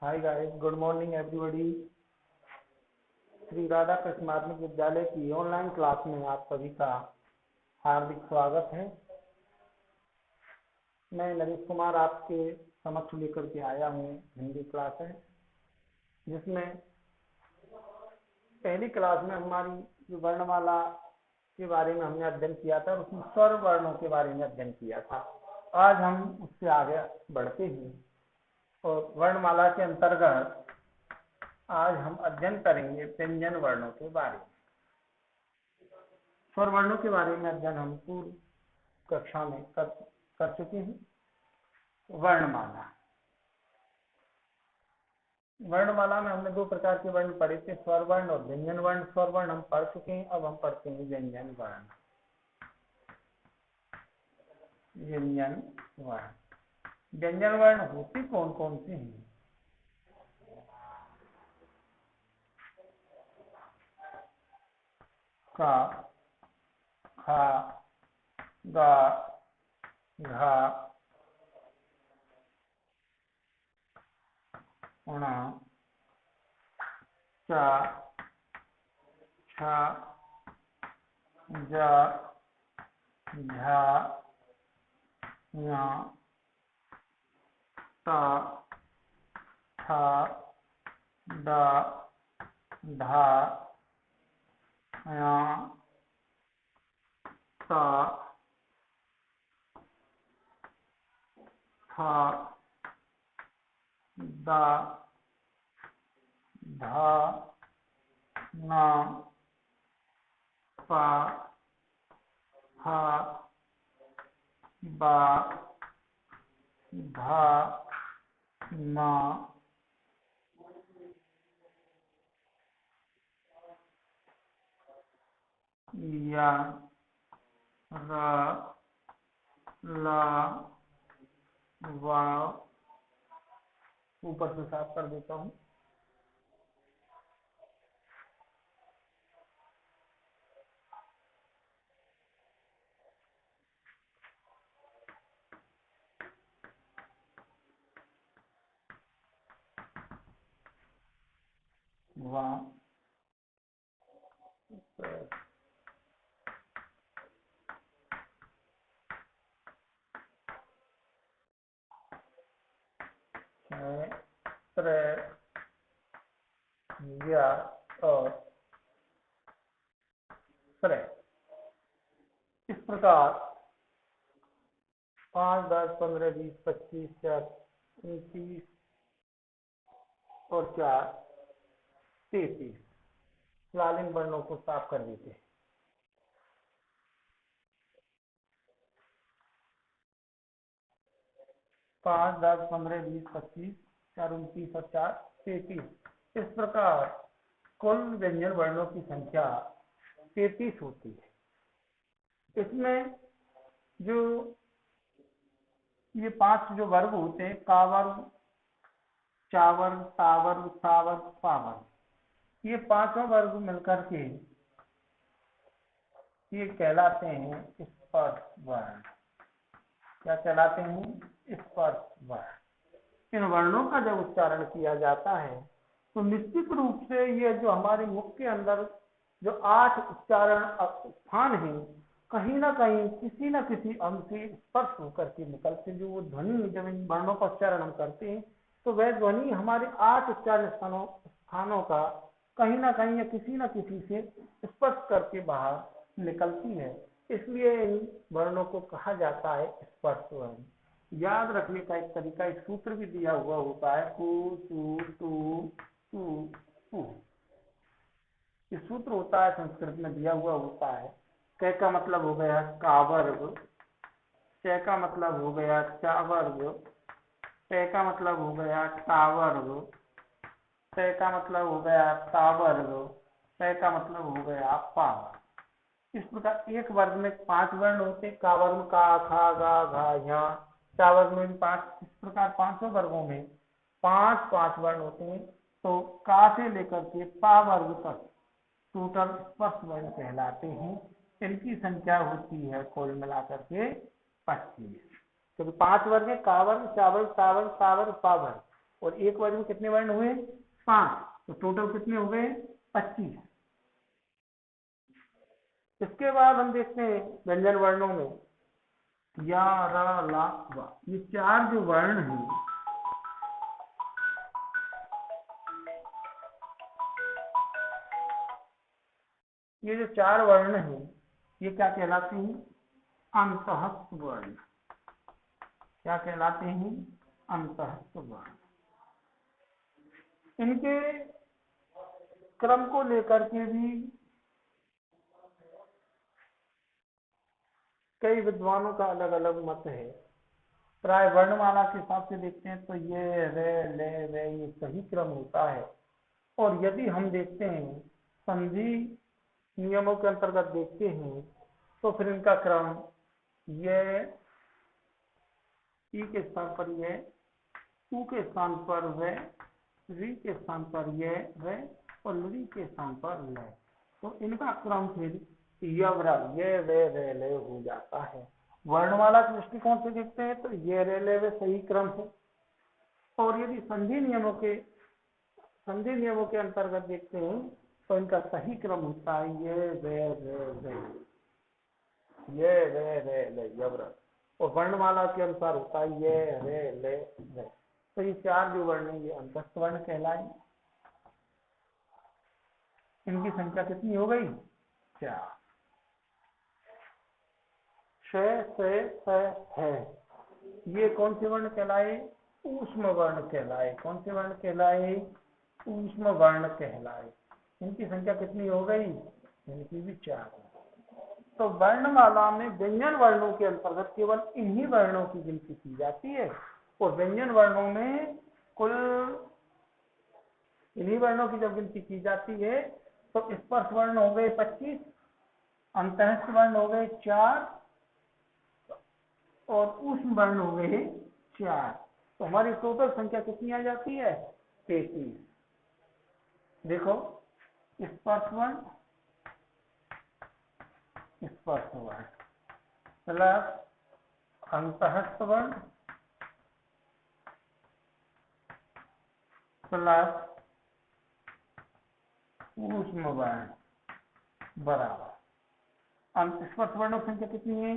Hi guys, good morning everybody. Shri Radha Krishna माध्यमिक विद्यालय की ऑनलाइन क्लास में आप सभी का हार्दिक स्वागत है। मैं नरेश कुमार आपके समक्ष लेकर के आया हूँ हिंदी क्लास है, जिसमें पहली क्लास में हमारी जो वर्णमाला के बारे में हमने अध्ययन किया था, उसमें स्वर वर्णों के बारे में अध्ययन किया था। आज हम उससे आगे बढ़ते हैं और वर्णमाला के अंतर्गत आज हम अध्ययन करेंगे व्यंजन वर्णों के बारे में। स्वर वर्णों के बारे में अध्ययन हम पूर्व कक्षा में कर चुके हैं। वर्णमाला में हमने दो प्रकार के वर्ण पढ़े थे, स्वर वर्ण और व्यंजन वर्ण। स्वर वर्ण हम पढ़ चुके हैं, अब हम पढ़ते हैं व्यंजन वर्ण। व्यंजन वर्ण होते कौन कौन से हैं? का, खा, गा, घा, उणा, चा, छा, जा, झा, ञा, टा, ठा, डा, ढा, ञा, टा, ठा, डा, ढा, ना, पा, हा, बा, भा, मा, या, रा, ला, वा। ऊपर से साफ कर देता हूँ। वा, या और इस प्रकार 5, 10, 15, 20, 25, 29 और 4, 33 लालिंग वर्णों को साफ कर देते हैं। 5, 10, 15, 20, 25, 4, 29 और 4, 33। इस प्रकार कुल व्यंजन वर्णों की संख्या 33 होती है। इसमें जो ये 5 जो वर्ग होते हैं, का वर्ग, चा वर्ग, ता वर्ग, सा वर्ग, पा वर्ग, ये पांचों वर्ग मिलकर के ये कहलाते हैं स्पर्श वर्ण। क्या कहलाते हैं? स्पर्श वर्ण। इन वर्णों का जब उच्चारण किया जाता है तो निश्चित रूप से ये जो हमारे मुख के अंदर जो 8 उच्चारण स्थान हैं, कहीं ना कहीं किसी न किसी अंग से स्पर्श होकर के निकलते। जो वो ध्वनि, जब इन वर्णों का उच्चारण हम करते हैं तो वह ध्वनि हमारे 8 उच्चारण स्थानों का कहीं ना कहीं या किसी न किसी से स्पर्श करके बाहर निकलती है। इसलिए इन वर्णों को कहा जाता है स्पर्श वर्ण। याद रखने का एक तरीका, एक सूत्र भी दिया हुआ होता है, कु, सु, तु, तु, पु। ये सूत्र होता है, संस्कृत में दिया हुआ होता है। क का मतलब हो गया का वर्ग, च का मतलब हो गया चा वर्ग, ट का मतलब हो गया टा वर्ग, ट का मतलब हो गया ता वर्ग, प का मतलब हो गया पा वर्ग। इस प्रकार एक वर्ग में 5 वर्ण होते, का वर्ग का, खा, गा, घा, झा। चा वर्ग में भी 5। इस प्रकार 5 वर्गों में 5 वर्ण होते हैं। तो का से लेकर के पा वर्ग तक टोटल स्पर्श वर्ण कहलाते हैं। इनकी संख्या होती है कुल मिलाकर के 25। क्योंकि 5 वर्ग है, का वर्ग, चा वर्ग, ता वर्ग, सा वर्ग, पा वर्ग। और एक वर्ग में कितने वर्ण हुए? 5। तो टोटल कितने हो गए? 25। इसके बाद हम देखते हैं व्यंजन वर्णों में या, र, ला, वा, ये 4 जो वर्ण हैं, ये जो 4 वर्ण हैं ये क्या कहलाते हैं? अंतःस्थ वर्ण। क्या कहलाते हैं? अंतःस्थ वर्ण। इनके क्रम को लेकर के भी कई विद्वानों का अलग अलग मत है। प्राय वर्णमाला के हिसाब से देखते हैं तो ये, रे, ले, वे, ये सही क्रम होता है। और यदि हम देखते हैं संधि नियमों के अंतर्गत देखते हैं तो फिर इनका क्रम ये, ई के स्थान पर ये, उ के स्थान पर वे, री के स्थान पर ये, वे, और ली के स्थान पर ले। तो इनका क्रम फिर यवरा, ये, वे, रे, ले हो जाता है। वर्णमाला के दृष्टिकोण से देखते हैं तो ये, रे, ले, वे सही क्रम है। और यदि संधि नियमों के अंतर्गत देखते हैं तो इनका सही क्रम होता है ये, वे, रे, ले, ये, वे, रे, ले, यवरा। और वर्णमाला के अनुसार होता है ये, रे, ले, वे। तो ये 4 जो वर्ण है ये अंतस्थ वर्ण कहलाए। इनकी संख्या कितनी हो गई? 4। है, ये कौन से वर्ण कहलाए? ऊष्म वर्ण कहलाए। कौन से वर्ण कहलाए? ऊष्म वर्ण कहलाए। इनकी संख्या कितनी हो गई? इनकी भी 4। तो वर्णमाला में व्यंजन वर्णों के अंतर्गत केवल इन्हीं वर्णों की गिनती की जाती है। और व्यंजन वर्णों में कुल इन्हीं वर्णों की जब गिनती की जाती है तो स्पर्श वर्ण हो गए 25, अंतःस्थ वर्ण हो गए 4 और ऊष्म वर्ण हो गए 4। तो हमारी टोटल संख्या कितनी आ जाती है? 33। देखो, स्पर्श वर्ण प्लस अंतःस्थ वर्ण प्लस ऊष्म वर्ण बराबर स्पर्श वर्णों की संख्या कितनी है?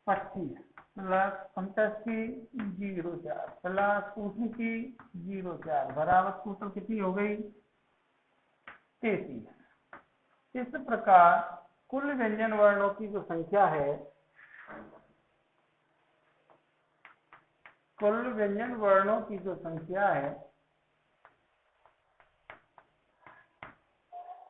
25 प्लस अंतःस्थ की 0.4 प्लस ऊष्म की 0.4 बराबर टोटल कितनी हो गई? 33। इस प्रकार कुल व्यंजन वर्णों की जो संख्या है, कुल व्यंजन वर्णों की जो संख्या है,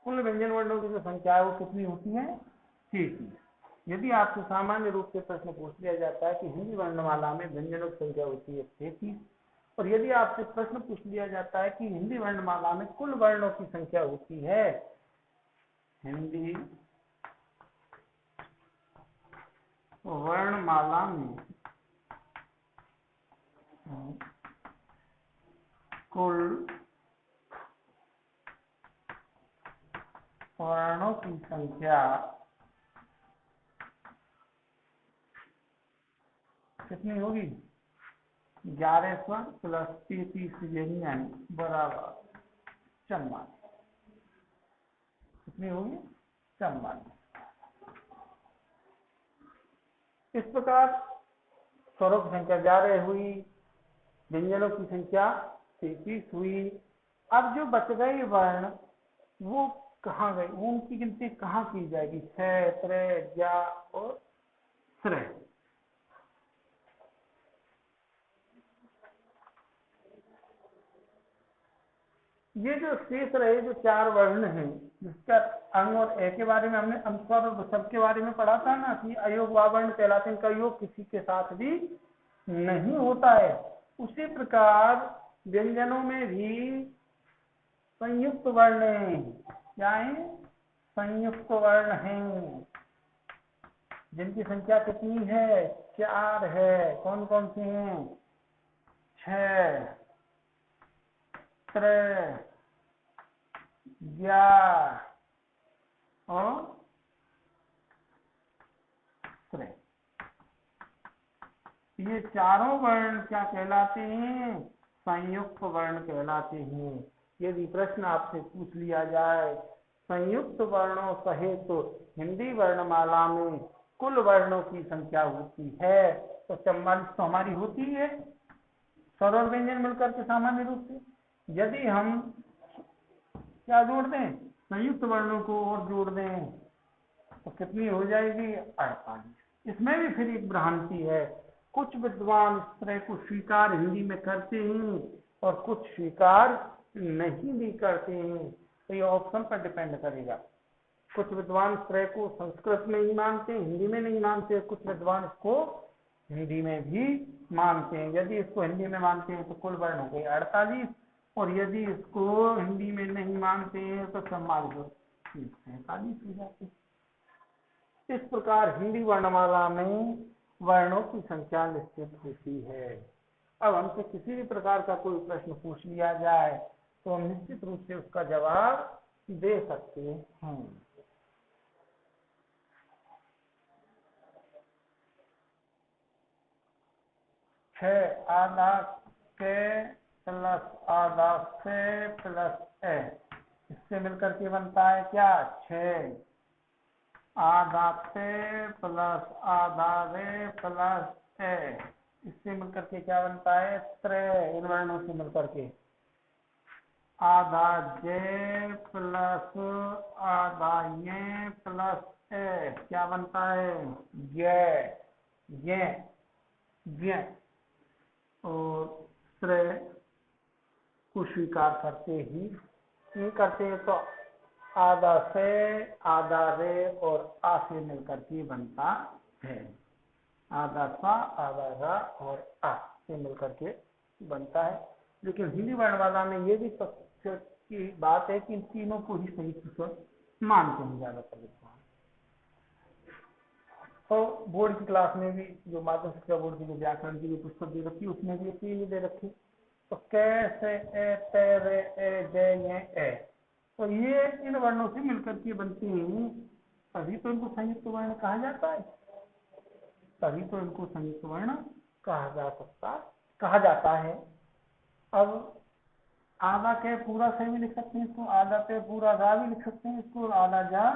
कुल व्यंजन वर्णों की जो संख्या है वो कितनी होती है? 33। यदि आपसे सामान्य रूप से प्रश्न पूछ लिया जाता है कि हिंदी वर्णमाला में व्यंजनों की संख्या होती है 33, और यदि आपसे प्रश्न पूछ लिया जाता है कि हिंदी वर्णमाला में कुल वर्णों की संख्या होती है, हिंदी वर्णमाला में कुल वर्णों की संख्या कितनी होगी? 11 स्वर प्लस 33 व्यंजन बराबर 44। कितनी होगी? 44। इस प्रकार स्वरों की संख्या 11 हुई, व्यंजनों की संख्या 33 हुई। अब जो बच गए वर्ण वो कहाँ गए? उनकी गिनती कहाँ की जाएगी? छह, त्रय, ज्या और श्रेय। ये जो शेष रहे जो 4 वर्ण हैं, जिसका अंग और ए के बारे में हमने अंस्वर और सब के बारे में पढ़ा था ना कि अयोग वर्ण कहलाते हैं, इनका योग किसी के साथ भी नहीं होता है। उसी प्रकार व्यंजनों में भी संयुक्त वर्ण क्या है? संयुक्त वर्ण हैं, जिनकी संख्या कितनी है? 4 है। कौन कौन से हैं? छह, त्रय, ज्या और श्रेय। ये चारों वर्ण क्या कहलाते हैं? संयुक्त वर्ण कहलाते हैं। यदि प्रश्न आपसे पूछ लिया जाए संयुक्त वर्णों सहित तो हिंदी वर्णमाला में कुल वर्णों की संख्या होती है तो 44 तो हमारी होती है स्वर और व्यंजन मिलकर के सामान्य रूप से। यदि हम क्या जोड़ दें संयुक्त वर्णों को और जोड़ दें तो कितनी हो जाएगी 48। इसमें भी फिर एक भ्रांति है, कुछ विद्वान इस तरह को स्वीकार हिंदी में करते हैं और कुछ स्वीकार नहीं भी करते हैं, तो ये ऑप्शन पर डिपेंड करेगा। कुछ विद्वान इस तरह को संस्कृत में ही मानते हैं, हिंदी में नहीं मानते, कुछ विद्वान इसको हिंदी में भी मानते हैं। यदि इसको हिंदी में मानते हैं तो कुल वर्ण हो गए 48 और यदि इसको हिंदी में नहीं मानते हैं तो 44 हो जाते। इस प्रकार हिंदी वर्णमाला में वर्णों की संख्या निश्चित होती है। अब हमसे किसी भी प्रकार का कोई प्रश्न पूछ लिया जाए तो हम निश्चित रूप से उसका जवाब दे सकते हैं। आधा के प्लस आधा से प्लस ए, इससे मिलकर के बनता है क्या 6 आधा से प्लस आधा रे प्लस ए, इससे मिलकर के क्या बनता है 3। इन वर्णों से मिलकर के आधा जे प्लस आधा ये प्लस ए क्या बनता है ये और श्रेय को स्वीकार करते ही नहीं करते हैं तो आधा से आधा रे और आ से मिलकर के बनता है। आधा सा आधा रा और आ से मिलकर के बनता है। लेकिन हिंदी वर्णमाला में ये भी तथ्य की बात है कि इन तीनों को ही संयुक्त स्वर मानते हैं ज्यादातर विद्वान। तो बोर्ड की क्लास में भी जो माध्यमिक शिक्षा बोर्ड की जो व्याकरण की पुस्तक दे रखी है उसमें भी एक चीज दे रखी, तो कैसे ए ते रे ए जय ये ए, तो ये इन वर्णों से मिलकर के बनते हैं, तभी तो इनको संयुक्त वर्ण कहा जाता है, तभी तो इनको संयुक्त वर्ण कहा जाता है। अब आधा के पूरा से भी लिख सकते हैं इसको, आधा पे पूरा गा भी लिख सकते हैं इसको, आधा जा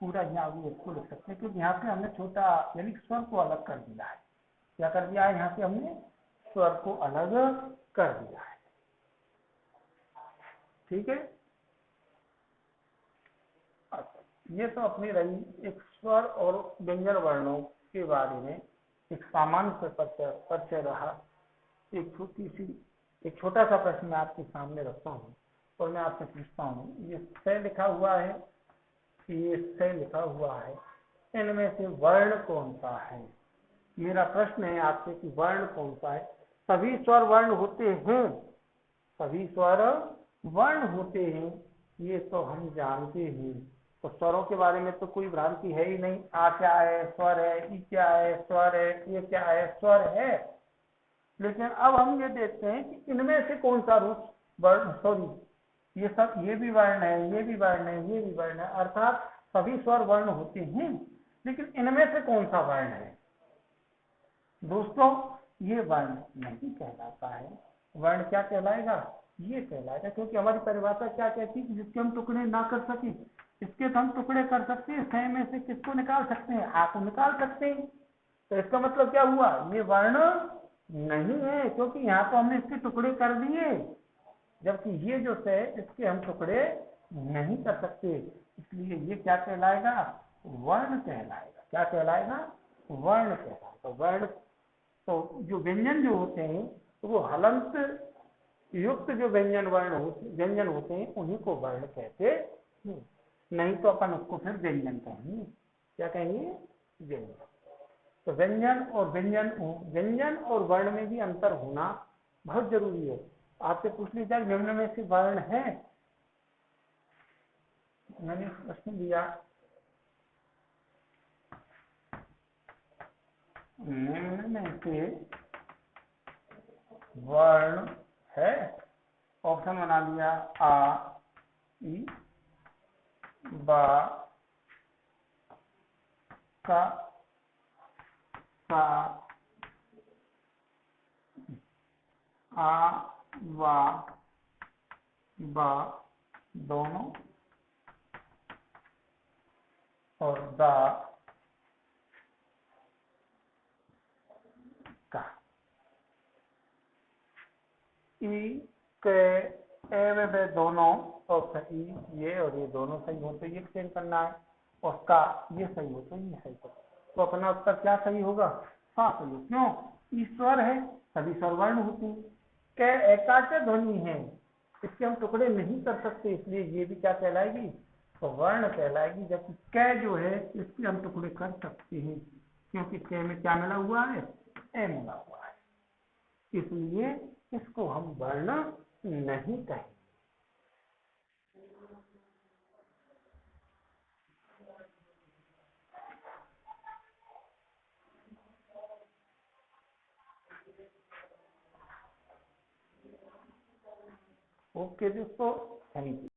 पूरा यहाँ भी इसको लिख सकते हैं, क्योंकि यहाँ पे हमने छोटा यानी स्वर को अलग कर दिया है। क्या कर दिया है, यहाँ पे हमने स्वर को अलग कर दिया है। ठीक है, ये तो अपनी रही एक स्वर और व्यंजन वर्णों के बारे में एक सामान्य से परिचय रहा। एक छोटा सा प्रश्न मैं आपके सामने रखता हूँ और मैं आपसे पूछता हूँ, ये से लिखा हुआ है, ये से लिखा हुआ है, इनमें से वर्ण कौन सा है? मेरा प्रश्न है आपसे कि वर्ण कौन सा है? सभी स्वर वर्ण होते हैं, सभी स्वर वर्ण होते हैं, ये तो हम जानते हैं। तो स्वरों के बारे में तो कोई भ्रांति है ही नहीं। आ क्या है स्वर है, ई क्या है स्वर है, ये क्या है स्वर है। लेकिन अब हम ये देखते हैं कि इनमें से कौन सा रूप वर्ण, सॉरी ये सब, ये भी वर्ण है, ये भी वर्ण है, ये भी वर्ण है, अर्थात सभी स्वर वर्ण होते हैं, लेकिन इनमें से कौन सा वर्ण है? दोस्तों ये वर्ण नहीं कहलाता है। वर्ण क्या कहलाएगा? ये कहलाएगा, क्योंकि हमारी परिभाषा क्या कहती है कि जिसके हम टुकड़े ना कर सके, इसके तो हम टुकड़े कर सकते हैं, सह में से किसको निकाल सकते हैं? आ को निकाल सकते हैं। तो इसका मतलब क्या हुआ, ये वर्ण नहीं है, क्योंकि यहाँ तो हमने इसके टुकड़े कर दिए, जबकि ये जो है इसके हम टुकड़े नहीं कर सकते, इसलिए ये क्या कहलाएगा? वर्ण कहलाएगा। क्या कहलाएगा? वर्ण कहलाएगा। वर्ण तो जो व्यंजन जो होते हैं तो वो हलंत युक्त जो व्यंजन होते हैं उन्हीं को वर्ण कहते हैं, नहीं तो अपन उसको फिर व्यंजन कहेंगे। क्या कहेंगे? व्यंजन। तो व्यंजन और वर्ण में भी अंतर होना बहुत जरूरी है। आपसे पूछ ली जाए निम्न में से वर्ण है, मैंने प्रश्न दिया निम्न में से वर्ण है, ऑप्शन बना दिया आ ई बा का सा आ वा, बा दोनों और दा का। ई के ए में बे दोनों और सही, ये और ये दोनों सही हो तो ये चेंज करना है, और का ये सही हो तो ये सही हो। तो अपना उत्तर क्या सही होगा? हाँ सही हो। क्यों? ईश्वर है, सभी स्वरवर्ण होते हैं। कै एकाचे ध्वनि है, इसके हम टुकड़े नहीं कर सकते, इसलिए ये भी क्या कहलाएगी? तो वर्ण कहलाएगी। जबकि कै जो है इसके हम टुकड़े कर सकते हैं, क्योंकि कै में क्या मिला हुआ है? ए मिला हुआ है, इसलिए इसको हम वर्ण नहीं कहेंगे। ओके दोस्तों, थैंक यू।